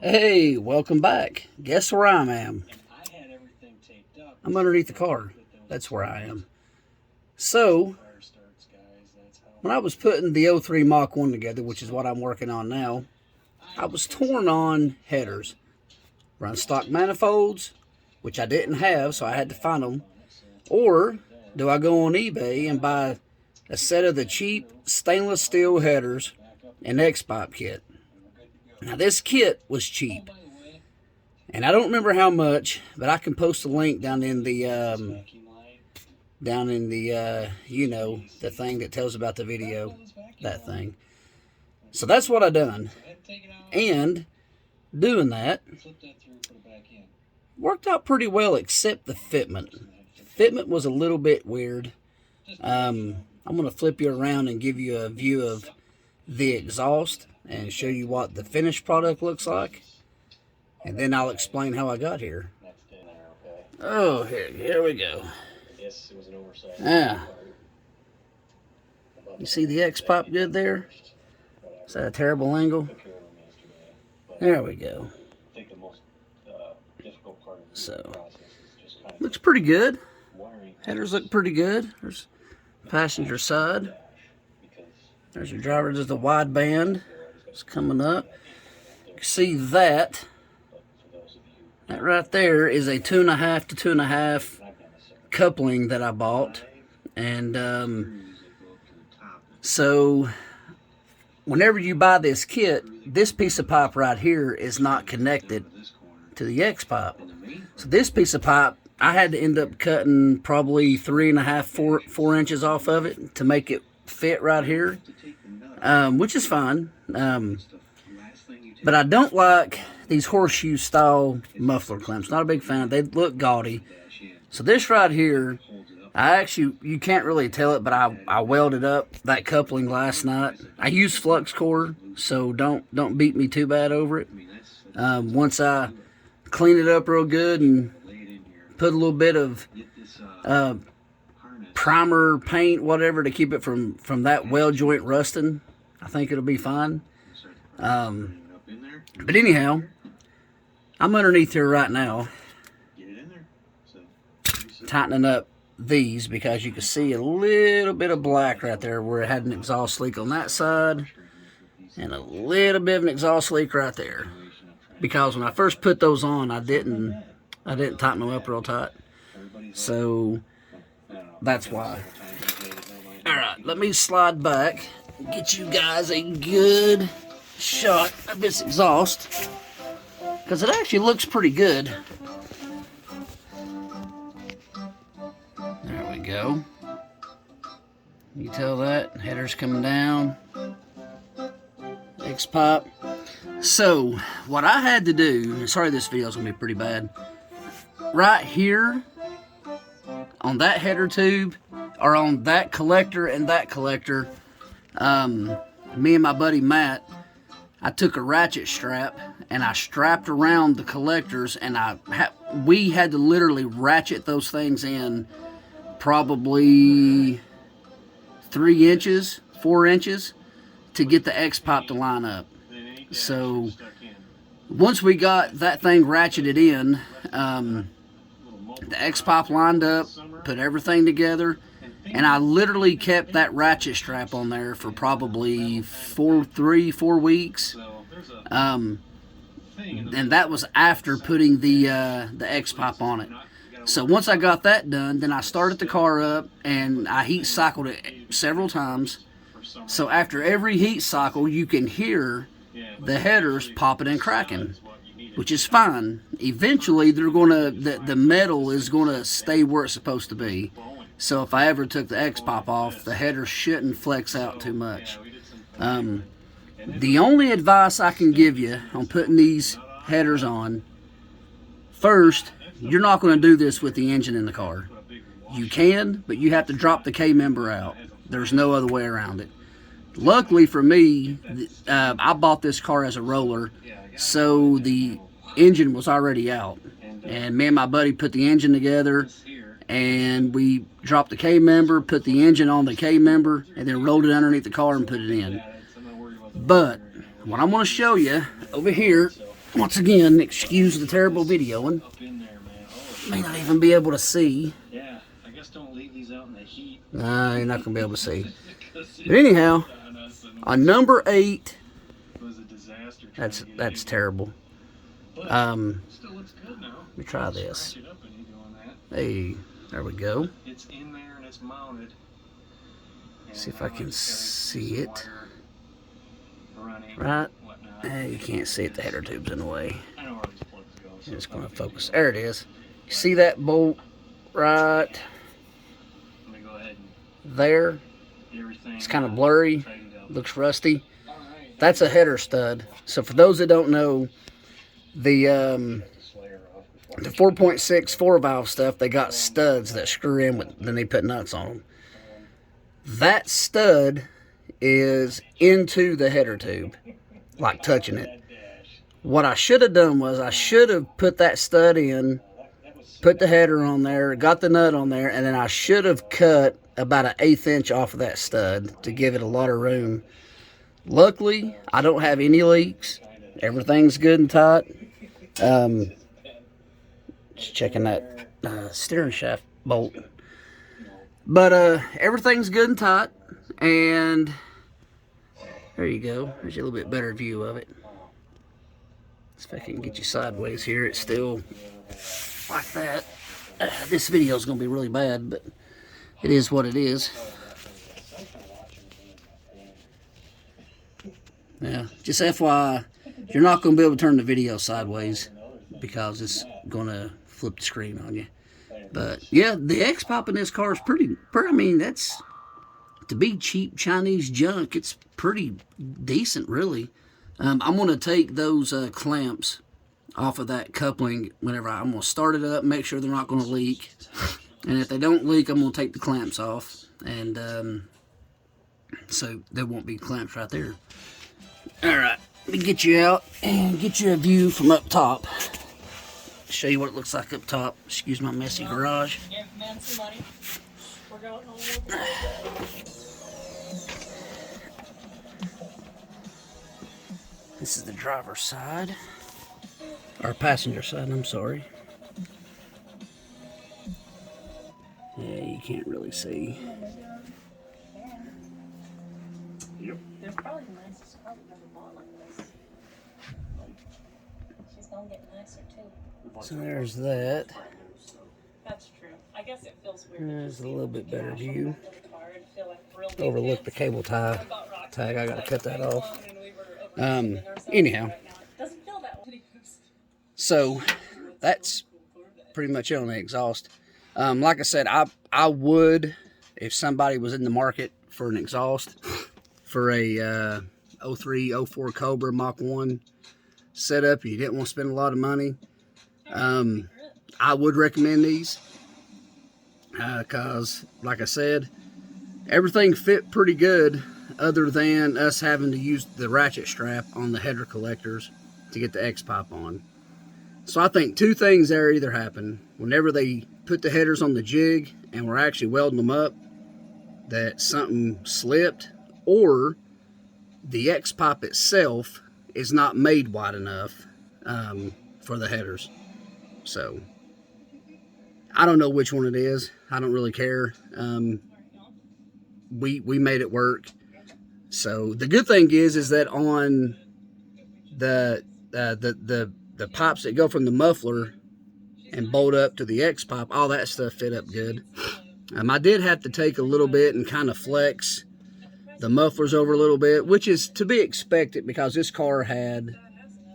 Hey, welcome back. Guess where I am? I'm underneath the car. That's where I am. So, when I was putting the 03 Mach 1 together, which is what I'm working on now, I was torn on headers. Run stock manifolds, which I didn't have, so I had to find them. Or, do I go on eBay and buy a set of the cheap stainless steel headers and X-pipe kit? Now, this kit was cheap, and I don't remember how much, but I can post a link down in the you know, the thing that tells about the video, that thing. So that's what I done, and doing that worked out pretty well, except the fitment. Fitment was a little bit weird. I'm gonna flip you around and give you a view of the exhaust and show you what the finished product looks like, and then I'll explain how I got here. Oh, here we go. Yeah. You see the X-pipe good there? Is that a terrible angle? There we go. So, looks pretty good. Headers look pretty good. There's passenger side. There's your driver. There's the wide band. It's coming up. You can see that. That right there is a 2.5 to 2.5 coupling that I bought. And so whenever you buy this kit, this piece of pipe right here is not connected to the X-pipe. So this piece of pipe, I had to end up cutting probably 3.5, 4 inches off of it to make it fit right here, which is fine. But I don't like these horseshoe style muffler clamps. Not a big fan. They look gaudy. So this right here, you can't really tell it, but I welded up that coupling last night. I used flux core, so don't beat me too bad over it. Once I clean it up real good and put a little bit of primer, paint, whatever, to keep it from that weld joint rusting, I think it'll be fine. But anyhow, I'm underneath here right now, tightening up these, because you can see a little bit of black right there where it had an exhaust leak on that side, and a little bit of an exhaust leak right there. Because when I first put those on, I didn't tighten them up real tight. So that's why. Alright, let me slide back, get you guys a good shot of this exhaust, because it actually looks pretty good. There we go. You can tell that header's coming down. X-pipe. So what I had to do, sorry this video's gonna be pretty bad, right here on that header tube, or on that collector and that collector, me and my buddy Matt, I took a ratchet strap and I strapped around the collectors, and we had to literally ratchet those things in probably 3 inches, 4 inches to get the X-pipe to line up. So once we got that thing ratcheted in, the X-pipe lined up, put everything together, and I literally kept that ratchet strap on there for probably 4 weeks. And that was after putting the X-pipe on it. So once I got that done, then I started the car up and I heat cycled it several times. So after every heat cycle, you can hear the headers popping and cracking, which is fine. Eventually, the metal is gonna stay where it's supposed to be. So if I ever took the X-pipe off, the header shouldn't flex out too much. The only advice I can give you on putting these headers on, first, you're not going to do this with the engine in the car. You can, but you have to drop the K-member out. There's no other way around it. Luckily for me, I bought this car as a roller, so the engine was already out. And me and my buddy put the engine together, and we dropped the K-member, put the engine on the K-member, and then rolled it underneath the car and put it in. But what I'm going to show you over here once again, excuse the terrible videoing. May not even be able to see. Yeah, I guess don't leave these out in the heat. Nah, you're not going to be able to see. But anyhow, on number 8, that's terrible. Let me try this. Hey, there we go. It's in there and it's mounted. See if I can see it. Right? You can't see it. The header tube's in the way. It's going to focus. There it is. You see that bolt right there? It's kind of blurry. Looks rusty. That's a header stud. So for those that don't know, the 4.6 4-valve stuff, they got studs that screw in with, then they put nuts on them. That stud is into the header tube, like touching it. What I should have done was I should have put that stud in, put the header on there, got the nut on there, and then I should have cut about an 1/8 inch off of that stud to give it a lot of room. Luckily, I don't have any leaks. Everything's good and tight. Just checking that steering shaft bolt. But everything's good and tight. And there you go. There's a little bit better view of it. If I can get you sideways here, it's still like that. This video is going to be really bad, but it is what it is. Yeah, just FYI, you're not going to be able to turn the video sideways because it's going to flip the screen on you. But yeah, the X-Pop in this car is pretty, I mean, that's, to be cheap Chinese junk, it's pretty decent, really. I'm going to take those clamps off of that coupling whenever I'm going to start it up, make sure they're not going to leak. And if they don't leak, I'm going to take the clamps off. And so there won't be clamps right there. Alright, let me get you out and get you a view from up top. Show you what it looks like up top. Excuse my messy garage. Give men some money. We're going a little bit. This is the driver's side. Or passenger side, I'm sorry. Yeah, you can't really see. Yep. They're probably the nicest car we've ever bought like this. She's gonna get nicer too. So there's that. That's true. I guess it feels weird. There's a little bit better view. Overlook the cable tie tag. I gotta cut that off. Anyhow. So that's pretty much it on the exhaust. Like I said, I would, if somebody was in the market for an exhaust for a 03, 04 Cobra Mach 1 setup, you didn't want to spend a lot of money, I would recommend these. Because, like I said, everything fit pretty good other than us having to use the ratchet strap on the header collectors to get the X-Pop on. So I think two things there either happen. Whenever they put the headers on the jig and we're actually welding them up, that something slipped, or the X-Pop itself is not made wide enough for the headers. So I don't know which one it is. I don't really care. We made it work. So the good thing is that on the pipes that go from the muffler and bolt up to the X-Pop, all that stuff fit up good. I did have to take a little bit and kind of flex the mufflers over a little bit, which is to be expected because this car had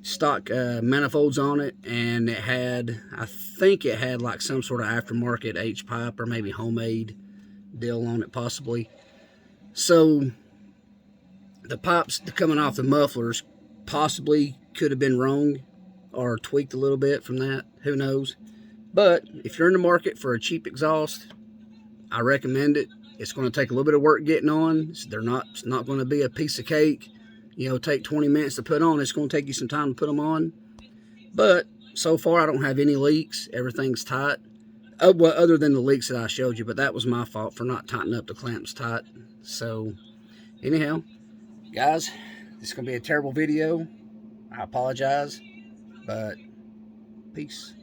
stock manifolds on it, and it had, I think it had like some sort of aftermarket H-pipe or maybe homemade deal on it possibly. So the pipes coming off the mufflers possibly could have been wrong or tweaked a little bit from that, who knows. But if you're in the market for a cheap exhaust, I recommend it. It's going to take a little bit of work getting on. It's not going to be a piece of cake. You know, take 20 minutes to put on. It's going to take you some time to put them on. But so far, I don't have any leaks. Everything's tight. Well, other than the leaks that I showed you, but that was my fault for not tightening up the clamps tight. So, anyhow, guys, this is going to be a terrible video. I apologize. But peace.